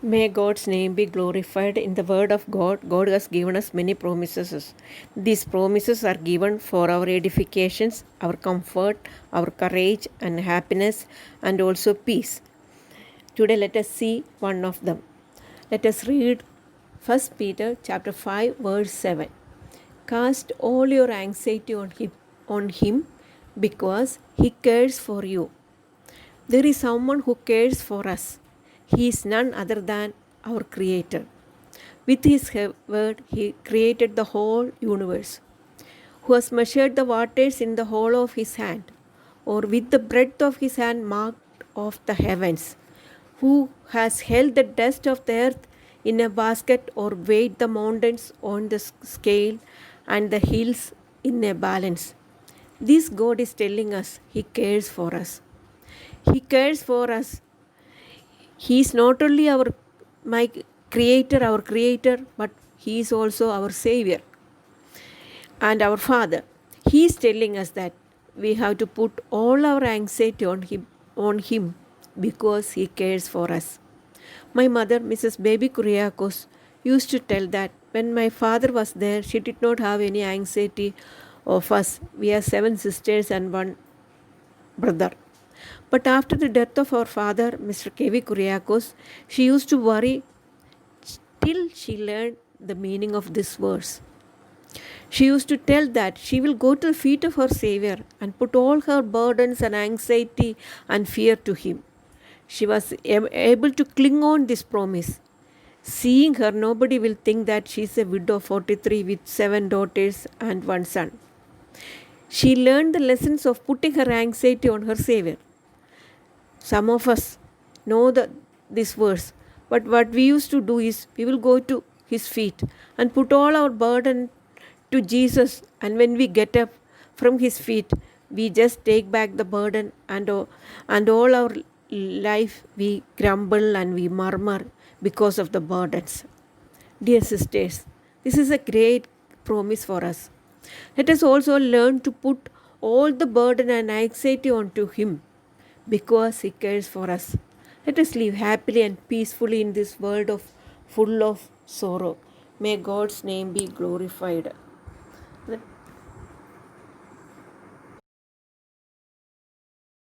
May God's name be glorified. In the Word of God, God has given us many promises. These promises are given for our edifications, our comfort, our courage and happiness, and also peace. Today, let us see one of them. Let us read 1 Peter chapter 5, verse 7. Cast all your anxiety on him because he cares for you. There is someone who cares for us. He is none other than our Creator. With His word, He created the whole universe. Who has measured the waters in the hollow of His hand, or with the breadth of His hand marked off the heavens? Who has held the dust of the earth in a basket, or weighed the mountains on the scale and the hills in a balance? This God is telling us He cares for us. He cares for us. He is not only my creator, but He is also our Savior and our Father. He is telling us that we have to put all our anxiety on him because He cares for us. My mother, Mrs. Baby Kuriakos, used to tell that when my father was there, she did not have any anxiety of us. We are 7 sisters and 1 brother. But after the death of our father, Mr. K.V. Kuriakos, she used to worry till she learned the meaning of this verse. She used to tell that she will go to the feet of her Savior and put all her burdens and anxiety and fear to Him. She was able to cling on this promise. Seeing her, nobody will think that she is a widow of 43 with 7 daughters and 1 son. She learned the lessons of putting her anxiety on her Savior. Some of us know this verse, but what we used to do is we will go to His feet and put all our burden to Jesus, and when we get up from His feet, we just take back the burden, and all our life we grumble and we murmur because of the burdens. Dear sisters, this is a great promise for us. Let us also learn to put all the burden and anxiety onto Him because He cares for us. Let us live happily and peacefully in this world full of sorrow. May God's name be glorified.